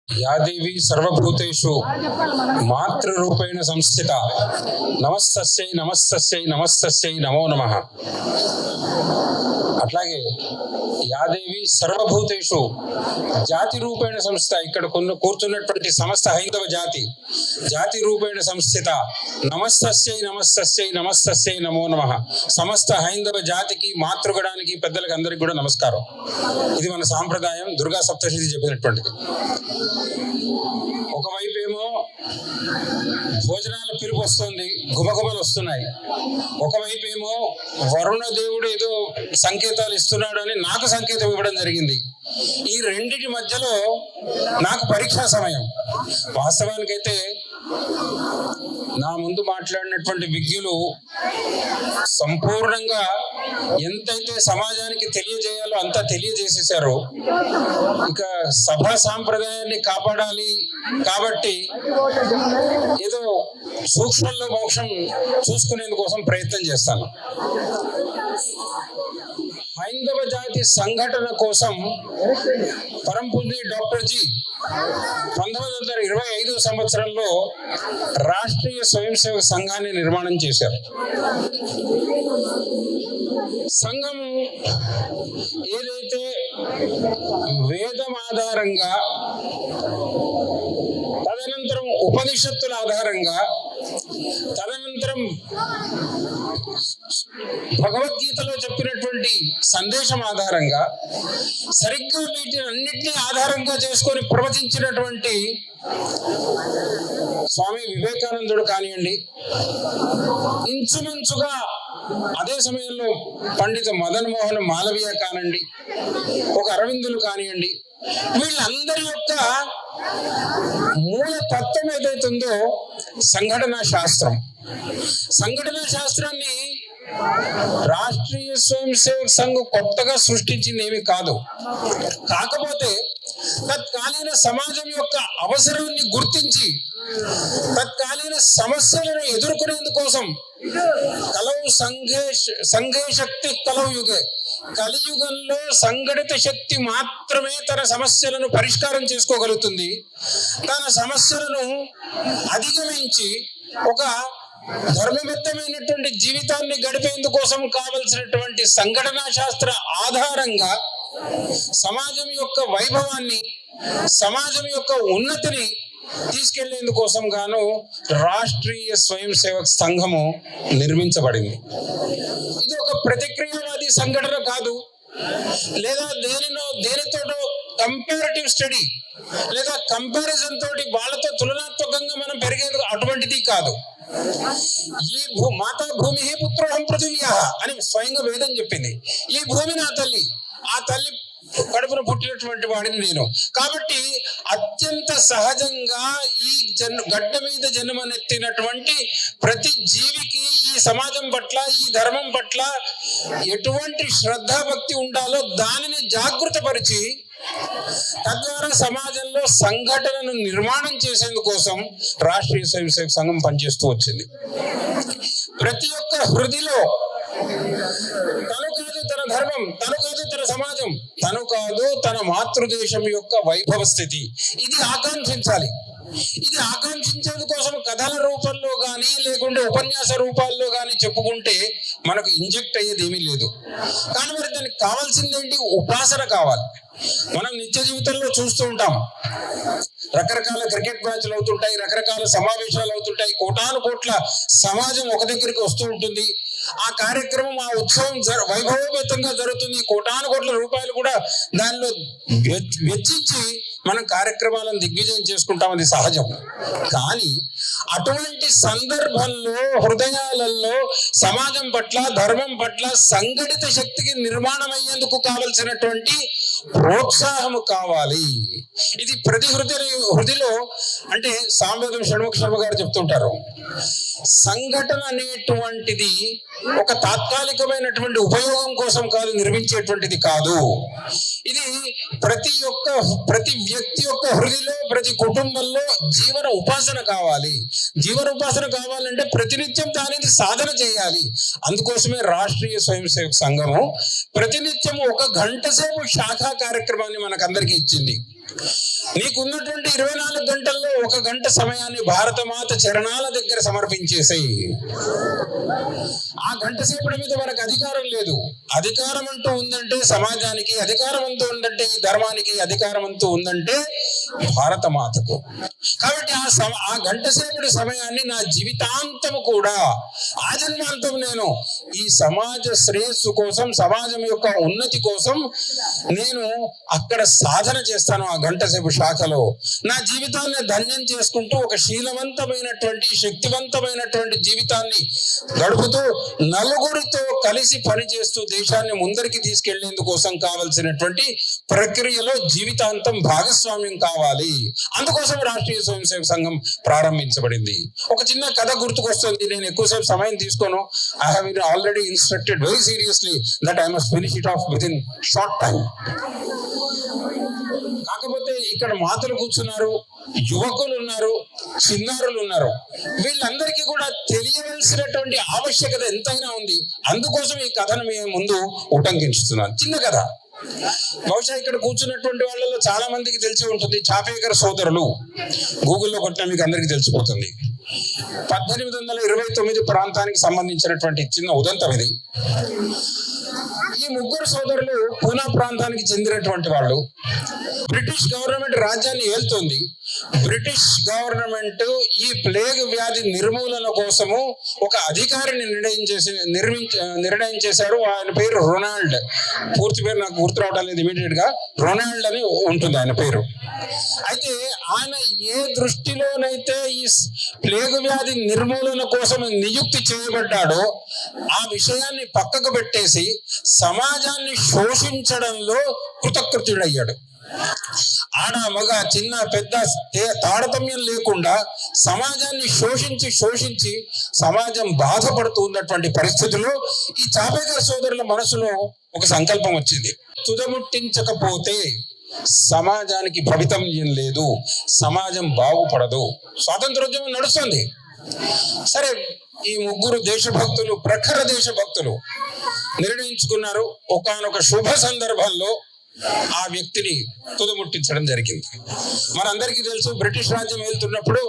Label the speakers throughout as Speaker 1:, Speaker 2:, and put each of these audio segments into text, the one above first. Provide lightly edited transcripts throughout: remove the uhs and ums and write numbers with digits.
Speaker 1: యాదేవి సర్వభూతేషు మాతృరూపేణ సంస్థిత నమస్తస్యై నమస్తస్యై నమస్తస్యై నమో నమః. అట్లాగే యాదేవి సర్వభూతేషు జాతి రూపేణ సంస్థ, ఇక్కడ కూర్చున్నటువంటి సమస్త హైందవ జాతి రూపేణ సంస్థిత నమస్తస్యై నమస్తస్యై నమస్తస్యై నమో నమః. సమస్త హైందవ జాతికి, మాతృగణానికి, పెద్దలకి అందరికి కూడా నమస్కారం. ఇది మన సాంప్రదాయం, దుర్గా సప్తశతి చెప్పినటువంటిది. ఒకవైపు ఏమో భోజనాల పిలుపు వస్తుంది, గుమగుమలు వస్తున్నాయి. ఒకవైపు ఏమో వరుణ దేవుడు ఏదో సంకేతాలు ఇస్తున్నాడు అని నాకు సంకేతం ఇవ్వడం జరిగింది. ఈ రెండిటి మధ్యలో నాకు పరీక్షా సమయం. వాస్తవానికైతే నా ముందు మాట్లాడినటువంటి విజ్ఞులు సంపూర్ణంగా ఎంతైతే సమాజానికి తెలియజేయాలో అంతా తెలియజేసేశారు. ఇక సభా సాంప్రదాయాన్ని కాపాడాలి కాబట్టి ఏదో సూక్ష్మంలో మోక్షం చూసుకునేందుకోసం ప్రయత్నం చేస్తాను. హైందవ జాతి సంఘటన కోసం పరమ పూజ్య డాక్టర్ జీ 1925 సంవత్సరంలో రాష్ట్రీయ స్వయం సేవక సంఘాన్ని నిర్మాణం చేశారు. సంఘం ఏదైతే వేదం ఆధారంగా, తదనంతరం ఉపనిషత్తుల ఆధారంగా, తదనంతరం భగవద్గీతలో చెప్పినటువంటి సందేశం ఆధారంగా, సరిగ్గా వీటినన్నిటినీ ఆధారంగా చేసుకొని ప్రవచించినటువంటి స్వామి వివేకానందుడు కానివ్వండి, ఇంచుమించుగా అదే సమయంలో పండిత మదన్ మోహన్ మాలవీయ కానివ్వండి, ఒక అరవిందులు కానివ్వండి, వీళ్ళందరి యొక్క మూల తత్వం ఏదైతుందో సంఘటనా శాస్త్రం. సంఘటనా శాస్త్రాన్ని రాష్ట్రీయ స్వయం సేవక సంఘం కొత్తగా సృష్టించింది ఏమి కాదు. కాకపోతే తత్కాలీన సమాజం యొక్క అవసరాన్ని గుర్తించి తత్కాలీన సమస్యలను ఎదుర్కొనేందుకోసం కలవు సంఘే శక్తి కలవు యుగే, కలియుగంలో సంఘటిత శక్తి మాత్రమే తన సమస్యలను పరిష్కారం చేసుకోగలుగుతుంది. తన సమస్యలను అధిగమించి ఒక ధర్మబద్ధమైనటువంటి జీవితాన్ని గడిపేందుకోసం కావలసినటువంటి సంఘటనా శాస్త్ర ఆధారంగా సమాజం యొక్క వైభవాన్ని, సమాజం యొక్క ఉన్నతిని తీసుకెళ్లేందుకోసం గాను రాష్ట్రీయ స్వయం సేవక సంఘము నిర్మించబడింది. ఇది ఒక ప్రతిక్రియావాది సంఘటన కాదు, లేదా దేనితోటో కంపారిటివ్ స్టడీ లేదా కంపారిజన్ తోటి వాళ్ళతో తులనాత్మకంగా మనం పెరిగేందుకు అటువంటిది కాదు. ఈ మాతా భూమి పుత్రోహం పృథివ్యా అని స్వయంగా వేదం చెప్పింది. ఈ భూమి నా తల్లి, ఆ తల్లి కడుపున పుట్టినటువంటి వాడిని నేను. కాబట్టి అత్యంత సహజంగా ఈ గడ్డ మీద జన్మనెత్తినటువంటి ప్రతి జీవికి ఈ సమాజం పట్ల, ఈ ధర్మం పట్ల ఎటువంటి శ్రద్ధాభక్తి ఉండాలో దానిని జాగృతపరిచి తద్వారా సమాజంలో సంఘటనను నిర్మాణం చేసేందుకోసం రాష్ట్రీయ స్వయం సేవక సంఘం పనిచేస్తూ వచ్చింది. ప్రతి ఒక్క హృదిలో తను కాదు తన ధర్మం, తను కాదు తన సమాజం, తను కాదు తన మాతృదేశం యొక్క వైభవ స్థితి, ఇది ఆకాంక్షించాలి. ఇది ఆకాంక్షించేందుకోసం కథల రూపంలో గానీ లేకుంటే ఉపన్యాస రూపాల్లో గానీ చెప్పుకుంటే మనకు ఇంజెక్ట్ అయ్యేది ఏమీ లేదు. కానీ మరి దానికి కావాల్సిందేంటి? ఉపాసన కావాలి. మనం నిత్య జీవితంలో చూస్తూ ఉంటాం, రకరకాల క్రికెట్ మ్యాచ్లు అవుతుంటాయి, రకరకాల సమావేశాలు అవుతుంటాయి, కోటాను కోట్ల సమాజం ఒక దగ్గరికి వస్తూ ఉంటుంది. ఆ కార్యక్రమం, ఆ ఉత్సవం వైభవోపేతంగా జరుగుతుంది. కోటాను కోట్ల రూపాయలు కూడా దానిలో వెచ్చించి మనం కార్యక్రమాలను దిగ్విజయం చేసుకుంటాం, అది సహజం. కానీ అటువంటి సందర్భంలో హృదయాలలో సమాజం పట్ల, ధర్మం పట్ల సంఘటిత శక్తికి నిర్మాణం అయ్యేందుకు కావలసినటువంటి ప్రోత్సాహము కావాలి. ఇది ప్రతి హృదిలో, అంటే సాంవేదం షణ్ముఖ శర్మ గారు చెప్తుంటారు, సంఘటన అనేటువంటిది ఒక తాత్కాలికమైనటువంటి ఉపయోగం కోసం కాదు, నిర్మించేటువంటిది కాదు. ఇది ప్రతి వ్యక్తి యొక్క హృదిలో, ప్రతి కుటుంబంలో జీవన ఉపాసన కావాలి. జీవన ఉపాసన కావాలంటే ప్రతినిత్యం దానిని సాధన చేయాలి. అందుకోసమే రాష్ట్రీయ స్వయం సేవక సంఘము ప్రతినిత్యం 1 గంట సేపు శాఖా కార్యక్రమాన్ని మనకందరికీ ఇచ్చింది. నీకున్నటువంటి 24 గంటల్లో 1 గంట సమయాన్ని భారతమాత చరణాల దగ్గర సమర్పించేసేయి. ఆ గంట సేపటి మీద మనకు అధికారం లేదు. అధికారం అంటూ ఉందంటే సమాజానికి, అధికారం అంటూ ఉందంటే ఈ ధర్మానికి, అధికారం అంటూ ఉందంటే భారతమాతకు. కాబట్టి ఆ గంట సేపటి సమయాన్ని నా జీవితాంతము కూడా, ఆజన్మాంతం నేను ఈ సమాజ శ్రేయస్సు కోసం, సమాజం యొక్క ఉన్నతి కోసం నేను అక్కడ సాధన చేస్తాను. ఆ గంట సేపు శాఖలో నా జీవితాన్ని ధన్యం చేసుకుంటూ ఒక శీలవంతమైనటువంటి, శక్తివంతమైనటువంటి జీవితాన్ని గడుపుతూ నలుగురితో కలిసి పనిచేస్తూ దేశాన్ని ముందరికి తీసుకెళ్లేందుకోసం కావలసినటువంటి ప్రక్రియలో జీవితాంతం భాగస్వామ్యం కావాలి. అందుకోసం రాష్ట్రీయ స్వయం సేవక సంఘం ప్రారంభించబడింది. ఒక చిన్న కథ గుర్తుకొస్తుంది. నేను ఎక్కువసేపు సమయం తీసుకోను. I have been already instructed very seriously that I must finish it off with in short time. కాకపోతే ఇక్కడ మాతలు కూర్చున్నారు, యువకులు ఉన్నారు, చిన్నారులు ఉన్నారు. వీళ్ళందరికీ కూడా తెలియవలసినటువంటి ఆవశ్యకత ఎంతైనా ఉంది. అందుకోసం ఈ కథను మేము ముందు ఉటంకించుతున్నాను. చిన్న కథ. బహుశా ఇక్కడ కూర్చున్నటువంటి వాళ్ళలో చాలా మందికి తెలిసి ఉంటుంది. చాపేకర్ సోదరులు గూగుల్లో కొట్టినా మీకు అందరికీ తెలిసిపోతుంది. 1829 ప్రాంతానికి సంబంధించినటువంటి చిన్న ఉదంతం ఇది. ఈ ముగ్గురు సోదరులు పూనా ప్రాంతానికి చెందినటువంటి వాళ్ళు. బ్రిటిష్ గవర్నమెంట్ రాజ్యాన్ని ఏలుతోంది. బ్రిటిష్ గవర్నమెంట్ ఈ ప్లేగ్ వ్యాధి నిర్మూలన కోసము ఒక అధికారిని నిర్ణయం చేశారు. ఆయన పేరు రొనాల్డ్. పూర్తి పేరు నాకు గుర్తు రావడం లేదు ఇమీడియట్ గా. రొనాల్డ్ అని ఉంటుంది ఆయన పేరు. అయితే ఆయన ఏ దృష్టిలోనైతే ఈ ప్లేగ్ వ్యాధి నిర్మూలన కోసం నియుక్తి చేయబడ్డాడో ఆ విషయాన్ని పక్కకు పెట్టేసి సమాజాన్ని శోషించడంలో కృతకృత్యుడయ్యాడు. ఆడ మగ చిన్న పెద్ద తారతమ్యం లేకుండా సమాజాన్ని శోషించి సమాజం బాధపడుతూ ఉన్నటువంటి పరిస్థితుల్లో ఈ చాపేకర్ సోదరుల మనసులో ఒక సంకల్పం వచ్చింది. తుదముట్టించకపోతే సమాజానికి భవితవ్యం లేదు, సమాజం బాగుపడదు. స్వాతంత్రోద్యమం నడుస్తుంది. సరే, ఈ ముగ్గురు దేశభక్తులు, ప్రఖర దేశభక్తులు నిర్ణయించుకున్నారు. ఒకానొక శుభ సందర్భంలో ఆ వ్యక్తిని తుదముట్టించడం జరిగింది. మనందరికీ తెలుసు, బ్రిటిష్ రాజ్యం వెళ్తున్నప్పుడు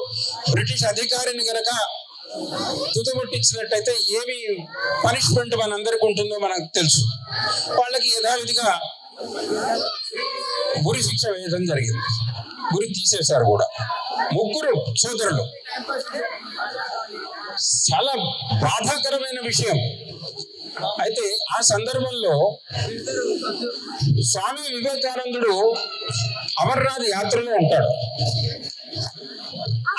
Speaker 1: బ్రిటిష్ అధికారిని గనక తుదముట్టించినట్టయితే ఏమి పనిష్మెంట్ మనందరికి ఉంటుందో మనకు తెలుసు. వాళ్ళకి యథావిధిగా ఉరి శిక్ష వేయడం జరిగింది. ఉరి తీసేశారు కూడా. ముగ్గురు సోదరులు. చాలా బాధాకరమైన విషయం. అయితే ఆ సందర్భంలో స్వామి వివేకానందుడు అమర్నాథ్ యాత్రలో ఉంటాడు.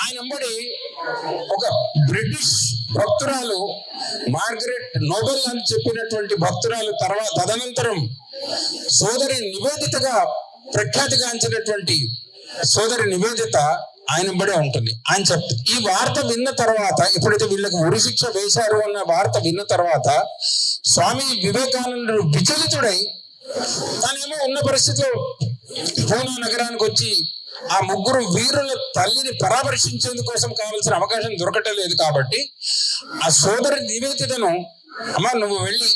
Speaker 1: ఆయన వెంబడి ఒక బ్రిటిష్ భక్తురాలు, మార్గరెట్ నోబెల్ అని చెప్పినటువంటి భక్తురాలు, తదనంతరం సోదరి నివేదితగా ప్రఖ్యాతిగాంచినటువంటి సోదరి నివేదిత ఆయన బడే ఉంటుంది. ఆయన ఈ వార్త విన్న తర్వాత, ఎప్పుడైతే వీళ్ళకి ఉరి శిక్ష వేశారు అన్న వార్త విన్న తర్వాత స్వామి వివేకానందుడు విచలితుడై తానేమో ఉన్న పరిస్థితిలో పూనా నగరానికి వచ్చి ఆ ముగ్గురు వీరుల తల్లిని పరామర్శించేందుకోసం కావాల్సిన అవకాశం దొరకటలేదు. కాబట్టి ఆ సోదరి నివేదితను, అమ్మా నువ్వు వెళ్ళి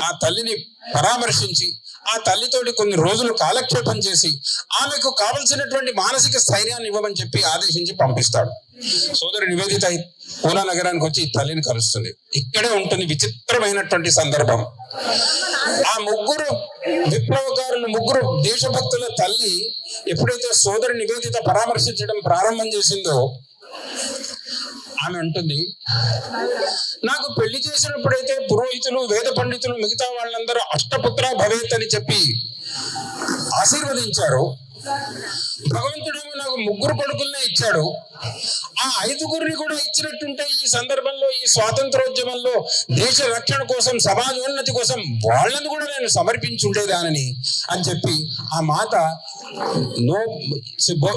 Speaker 1: ఆ తల్లిని పరామర్శించి ఆ తల్లితోటి కొన్ని రోజులు కాలక్షేపం చేసి ఆమెకు కావలసినటువంటి మానసిక స్థైర్యాన్ని ఇవ్వమని చెప్పి ఆదేశించి పంపిస్తాడు. సోదరి నివేదిత పూనా నగరానికి వచ్చి తల్లిని కలుస్తుంది. ఇక్కడే ఉంటుంది విచిత్రమైనటువంటి సందర్భం. ఆ ముగ్గురు విప్లవకారులు, ముగ్గురు దేశభక్తుల తల్లి ఎప్పుడైతే సోదరి నివేదిత పరామర్శించడం ప్రారంభం చేసిందో ఆమె అంటుంది, నాకు పెళ్లి చేసినప్పుడైతే పురోహితులు, వేద పండితులు, మిగతా వాళ్ళందరూ అష్టపుత్ర భవేత్ అని చెప్పి ఆశీర్వదించారు. భగవంతుడేమో నాకు ముగ్గురు కొడుకుల్నే ఇచ్చాడు. ఆ 5గురిని కూడా ఇచ్చినట్టుంటే ఈ సందర్భంలో, ఈ స్వాతంత్రోద్యమంలో దేశ రక్షణ కోసం, సమాజోన్నతి కోసం వాళ్ళని కూడా నేను సమర్పించి ఉండేదానని అని చెప్పి ఆ మాత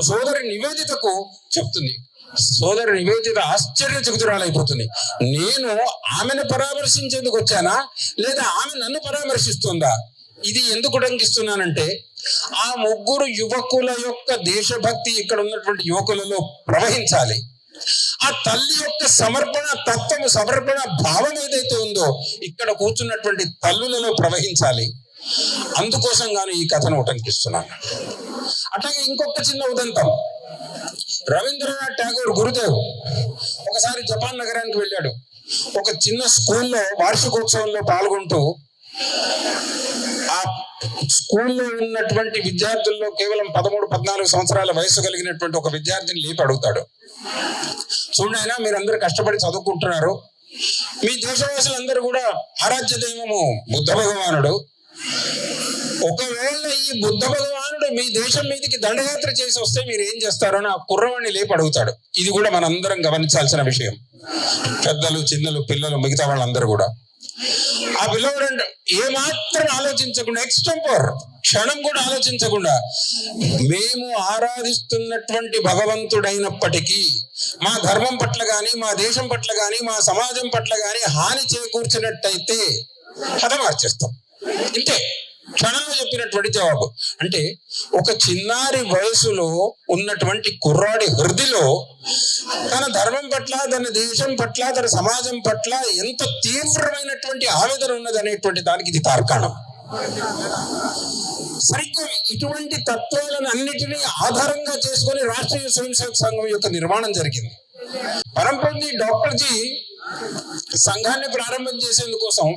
Speaker 1: సోదరి నివేదితకు చెప్తుంది. సోదరి నివేదిత ఆశ్చర్యచకితురాలైపోతుంది. నేను ఆమెను పరామర్శించేందుకు వచ్చానా, లేదా ఆమె నన్ను పరామర్శిస్తుందా? ఇది ఎందుకు ఉటంకిస్తున్నానంటే, ఆ ముగ్గురు యువకుల యొక్క దేశభక్తి ఇక్కడ ఉన్నటువంటి యువకులలో ప్రవహించాలి. ఆ తల్లి యొక్క సమర్పణ తత్వము, సమర్పణ భావం ఏదైతే ఉందో ఇక్కడ కూర్చున్నటువంటి తల్లులలో ప్రవహించాలి. అందుకోసం గాను ఈ కథను ఉటంకిస్తున్నాను. అట్లాగే ఇంకొక చిన్న ఉదంతం, రవీంద్రనాథ్ ఠాగూర్ గురుదేవ్ ఒకసారి జపాన్ నగరానికి వెళ్ళాడు. ఒక చిన్న స్కూల్లో వార్షికోత్సవంలో పాల్గొంటూ ఆ స్కూల్లో ఉన్నటువంటి విద్యార్థుల్లో కేవలం 13-14 సంవత్సరాల వయసు కలిగినటువంటి ఒక విద్యార్థిని లేపి అడుగుతాడు, చూడైనా మీరందరూ కష్టపడి చదువుకుంటున్నారు, మీ దేశవాసులందరూ కూడా ఆరాధ్య దైవము బుద్ధ భగవానుడు, ఒకవేళ ఈ బుద్ధ భగవానుడు మీ దేశం మీదకి దండయాత్ర చేసి వస్తే మీరు ఏం చేస్తారో అని ఆ కుర్రవాణ్ణి లేపి అడుగుతాడు. ఇది కూడా మనందరం గమనించాల్సిన విషయం, పెద్దలు, చిన్నలు, పిల్లలు, మిగతా వాళ్ళందరూ కూడా. ఆ పిల్లవాడు ఏమాత్రం ఆలోచించకుండా, ఎక్స్టెంపర్, క్షణం కూడా ఆలోచించకుండా, మేము ఆరాధిస్తున్నటువంటి భగవంతుడైనప్పటికీ మా ధర్మం పట్ల గాని, మా దేశం పట్ల గాని, మా సమాజం పట్ల గాని హాని చేకూర్చినట్టయితే హతమార్చేస్తాం. ఇంతే క్షణంలో చెప్పినటువంటి జవాబు. అంటే ఒక చిన్నారి వయసులో ఉన్నటువంటి కుర్రాడి హృదయలో తన ధర్మం పట్ల, తన దేశం పట్ల, తన సమాజం పట్ల ఎంత తీవ్రమైనటువంటి ఆవేదన ఉన్నది అనేటువంటి దానికి ఇది తార్కాణం. సరిగ్గా ఇటువంటి తత్వాలను అన్నిటినీ ఆధారంగా చేసుకొని రాష్ట్రీయ స్వయం సేవక సంఘం యొక్క నిర్మాణం జరిగింది. పరంపూర్ణి డాక్టర్ జీ సంఘాన్ని ప్రారంభం చేసేందుకోసం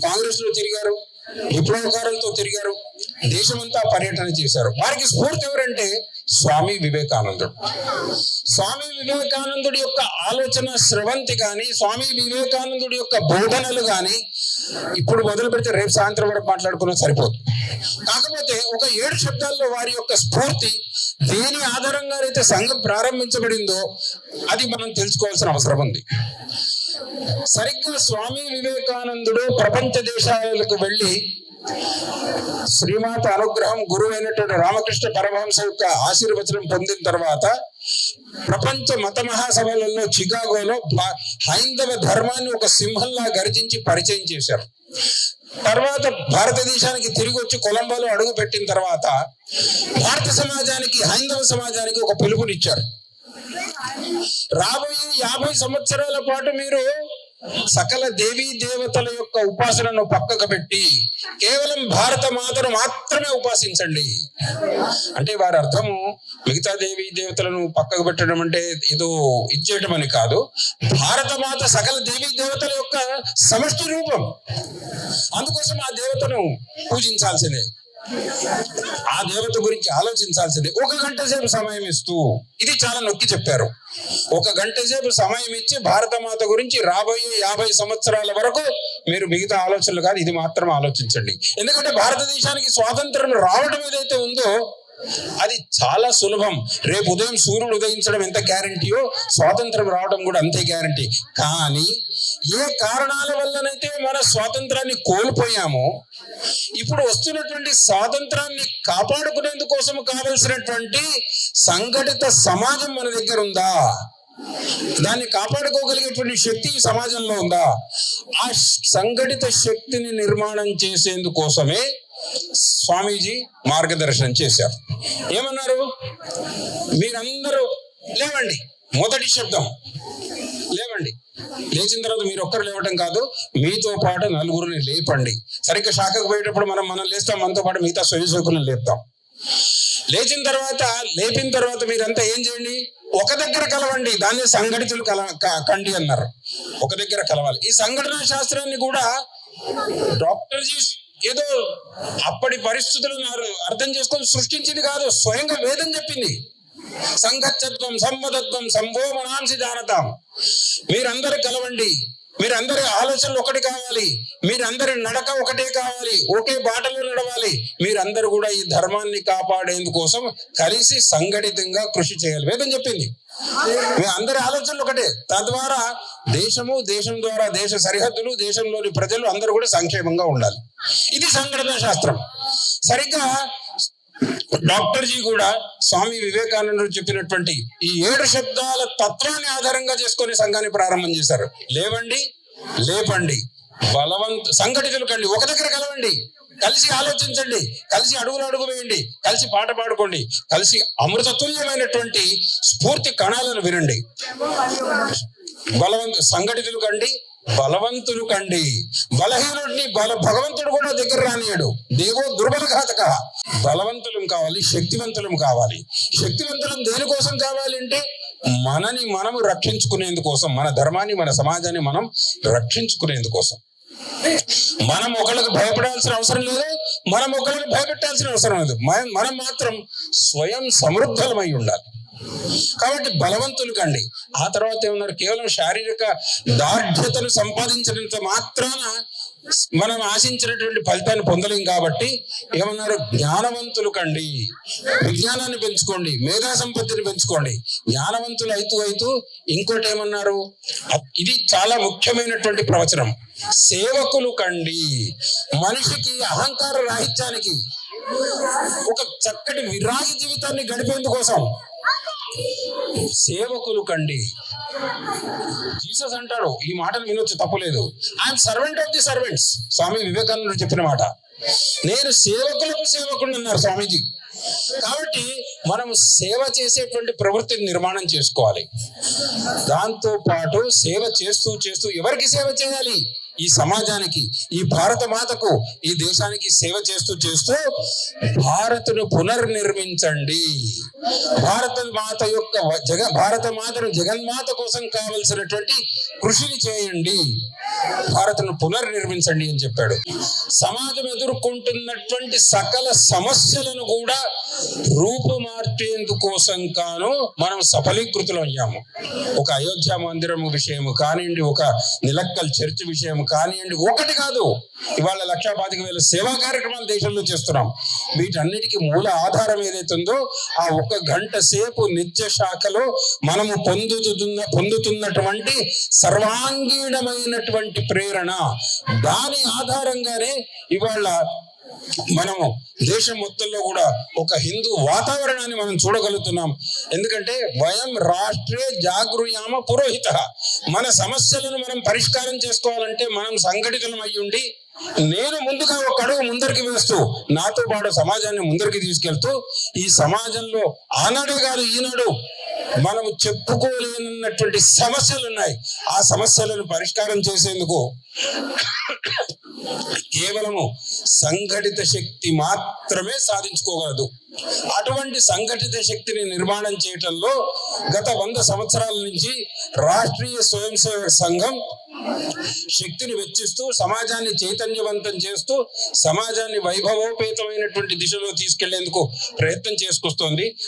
Speaker 1: కాంగ్రెస్ లో తిరిగారు, విప్లవకారులతో తిరిగారు, దేశమంతా పర్యటన చేశారు. వారికి స్ఫూర్తి ఎవరంటే స్వామి వివేకానందుడు. స్వామి వివేకానందుడి యొక్క ఆలోచన స్రవంతి కానీ, స్వామి వివేకానందుడి యొక్క బోధనలు కానీ ఇప్పుడు మొదలు పెడితే రేపు సాయంత్రం వరకు మాట్లాడుకున్నా సరిపోదు. కాకపోతే ఒక 7 శబ్దాల్లో వారి యొక్క స్ఫూర్తి దేని ఆధారంగా అయితే సంఘం ప్రారంభించబడిందో అది మనం తెలుసుకోవాల్సిన అవసరం ఉంది. సరిగ్గా స్వామి వివేకానందుడు ప్రపంచ దేశాలకు వెళ్ళి శ్రీమాత అనుగ్రహం, గురువైనటువంటి రామకృష్ణ పరమహంస యొక్క ఆశీర్వచనం పొందిన తర్వాత ప్రపంచ మత మహాసభలలో చికాగోలో హైందవ ధర్మాన్ని ఒక సింహంలా గర్జించి పరిచయం చేశారు. తర్వాత భారతదేశానికి తిరిగి వచ్చి కొలంబోలో అడుగు పెట్టిన తర్వాత భారత సమాజానికి, హైందవ సమాజానికి ఒక పిలుపునిచ్చారు. రాబోయే 50 సంవత్సరాల పాటు మీరు సకల దేవీ దేవతల యొక్క ఉపాసనను పక్కకు పెట్టి కేవలం భారత మాతను మాత్రమే ఉపాసించండి. అంటే వారి అర్థము మిగతా దేవీ దేవతలను పక్కకు పెట్టడం అంటే ఏదో ఇచ్చేయటం అని కాదు. భారత మాత సకల దేవీ దేవతల యొక్క సమష్టి రూపం, అందుకోసం ఆ దేవతను పూజించాల్సిందే, ఆ దేవత గురించి ఆలోచించాల్సిందే. 1 గంట సేపు సమయం ఇస్తూ, ఇది చాలా నొక్కి చెప్పారు, 1 గంట సేపు సమయం ఇచ్చి భారతమాత గురించి రాబోయే 50 సంవత్సరాల వరకు మీరు మిగతా ఆలోచనలు కాదు, ఇది మాత్రం ఆలోచించండి. ఎందుకంటే భారతదేశానికి స్వాతంత్రం రావడం ఏదైతే ఉందో అది చాలా సులభం. రేపు ఉదయం సూర్యుడు ఉదయించడం ఎంత గ్యారంటీయో స్వాతంత్రం రావడం కూడా అంతే గ్యారంటీ. కానీ ఏ కారణాల వల్లనైతే మన స్వాతంత్రాన్ని కోల్పోయామో, ఇప్పుడు వస్తున్నటువంటి స్వాతంత్రాన్ని కాపాడుకునేందుకోసం కావలసినటువంటి సంఘటిత సమాజం మన దగ్గర ఉందా, దాన్ని కాపాడుకోగలిగేటువంటి శక్తి ఈ సమాజంలో ఉందా, ఆ సంఘటిత శక్తిని నిర్మాణం చేసేందుకోసమే స్వామీజీ మార్గదర్శనం చేశారు. ఏమన్నారు? మీరందరూ లేవండి, మొదటి శబ్దం లేవండి. లేచిన తర్వాత మీరు ఒక్కరు లేవటం కాదు, మీతో పాటు 4గురిని లేపండి. సరిగ్గా శాఖకు పోయేటప్పుడు మనం లేస్తాం, మనతో పాటు మిగతా స్వయంసేవకులను లేపుతాం. లేపిన తర్వాత మీరంతా ఏం చేయండి? ఒక దగ్గర కలవండి, దాన్ని సంఘటితులు కండి అన్నారు. ఒక దగ్గర కలవాలి. ఈ సంఘటన శాస్త్రాన్ని కూడా డాక్టర్ జీ ఏదో అప్పటి పరిస్థితులను అర్థం చేసుకొని సృష్టించింది కాదు, స్వయంగా వేదం చెప్పింది. సంఘత్వం సంవదత్వం సంభోమనాంసి జానతాం. మీరందరూ కలవండి, మీరందరి ఆలోచనలు ఒకటి కావాలి, మీరందరి నడక ఒకటే కావాలి, ఒకే బాటలో నడవాలి. మీరందరూ కూడా ఈ ధర్మాన్ని కాపాడేందుకోసం కలిసి సంఘటితంగా కృషి చేయాలి. వేదం చెప్పింది. మీ అందరి ఆలోచనలు ఒకటే. తద్వారా దేశము, దేశం ద్వారా దేశ సరిహద్దులు, దేశంలోని ప్రజలు అందరూ కూడా సంక్షేమంగా ఉండాలి. ఇది సంఘటన శాస్త్రం. సరిగ్గా డాక్టర్ జీ కూడా స్వామి వివేకానందుడు చెప్పినటువంటి ఈ 7 శబ్దాల తత్వాన్ని ఆధారంగా చేసుకొని సంఘాన్ని ప్రారంభం చేశారు. లేవండి, లేపండి, సంఘటితులు కండి, ఒక దగ్గర కలవండి, కలిసి ఆలోచించండి, కలిసి అడుగు వేయండి, కలిసి పాట పాడుకోండి, కలిసి అమృతతుల్యమైనటువంటి స్ఫూర్తి కణాలను వినండి. సంఘటితులు కండి, బలవంతులు కండి. బలహీనుడిని భగవంతుడు కూడా దగ్గర రానియాడు. దేవో దుర్బల ఘాతక. బలవంతులం కావాలి, శక్తివంతులం కావాలి. శక్తివంతులం దేనికోసం కావాలి అంటే మనని మనము రక్షించుకునేందుకోసం, మన ధర్మాన్ని మన సమాజాన్ని మనం రక్షించుకునేందుకోసం. మనం ఒకళ్ళకి భయపడాల్సిన అవసరం లేదు, మనం ఒకళ్ళకి భయపెట్టాల్సిన అవసరం లేదు. మనం మాత్రం స్వయం సమృద్ధమై ఉండాలి. కాబట్టి బలవంతులు కండి. ఆ తర్వాత ఏమన్నారు, కేవలం శారీరక దార్ఢ్యతను సంపాదించినంత మాత్రాన మనం ఆశించినటువంటి ఫలితాన్ని పొందలేం. కాబట్టి ఏమన్నారు, జ్ఞానవంతులు కండి. విజ్ఞానాన్ని పెంచుకోండి, మేధా సంపత్తిని పెంచుకోండి. జ్ఞానవంతులు అవుతూ ఇంకోటి ఏమన్నారు, ఇది చాలా ముఖ్యమైనటువంటి ప్రవచనం, సేవకులు కండి. మనిషికి అహంకార రాహిత్యానికి, ఒక చక్కటి విరాగి జీవితాన్ని గడిపేందుకోసం సేవకులు కండి. జీసస్ అంటాడు, ఈ మాటలు వినొచ్చు, తప్పులేదు, I'm servant of the servants. Swami వివేకానందుడు చెప్పిన మాట. నేను సేవకులకు సేవకుడు అన్నారు స్వామీజీ. కాబట్టి మనం సేవ చేసేటువంటి ప్రవృత్తిని నిర్మాణం చేసుకోవాలి. దాంతో పాటు సేవ చేస్తూ ఎవరికి సేవ చేయాలి? ఈ సమాజానికి, ఈ భారత మాతకు, ఈ దేశానికి సేవ చేస్తూ భారత్ను పునర్నిర్మించండి. భారత మాతను జగన్మాత కోసం కావలసినటువంటి కృషిని చేయండి. భారత్ను పునర్నిర్మించండి అని చెప్పాడు. సమాజం ఎదుర్కొంటున్నటువంటి సకల సమస్యలను కూడా రూపుమార్చేందుకోసం కాను మనం సఫలీకృతులు అయ్యాము. ఒక అయోధ్య మందిరం విషయం కానివ్వండి, ఒక నిలక్కల్ చర్చ్ విషయం కానివ్వండి, ఒకటి కాదు, ఇవాళ 1,25,000 సేవా కార్యక్రమాలు దేశంలో చేస్తున్నాం. వీటన్నిటికీ మూల ఆధారం ఏదైతుందో ఆ 1 గంట సేపు నిత్య శాఖలో మనము పొందుతున్నటువంటి సర్వాంగీణమైనటువంటి ప్రేరణ, దాని ఆధారంగానే ఇవాళ మనము దేశం మొత్తంలో కూడా ఒక హిందూ వాతావరణాన్ని మనం చూడగలుగుతున్నాం. ఎందుకంటే వయం రాష్ట్రే జాగృయామ పురోహిత. మన సమస్యలను మనం పరిష్కారం చేసుకోవాలంటే మనం సంఘటితం అయ్యి ఉండి, నేను ముందుగా ఒక అడుగు ముందరికి వేస్తూ, నాతో పాటు సమాజాన్ని ముందరికి తీసుకెళ్తూ, ఈ సమాజంలో ఆనాడే కాదు ఈనాడు మనము చెప్పుకోలేనటువంటి సమస్యలు ఉన్నాయి. ఆ సమస్యలను పరిష్కారం చేసేందుకు కేవలము సంఘటిత శక్తి మాత్రమే సాధించుకోగలదు. అటువంటి సంఘటిత శక్తిని నిర్మాణం చేయటంలో గత 100 సంవత్సరాల నుంచి రాష్ట్రీయ స్వయం సేవక సంఘం శక్తిని వెచ్చిస్తూ, సమాజాన్ని చైతన్యవంతం చేస్తూ, సమాజాన్ని వైభవోపేతమైనటువంటి దిశలో తీసుకెళ్లేందుకు ప్రయత్నం చేసుకొస్తోంది.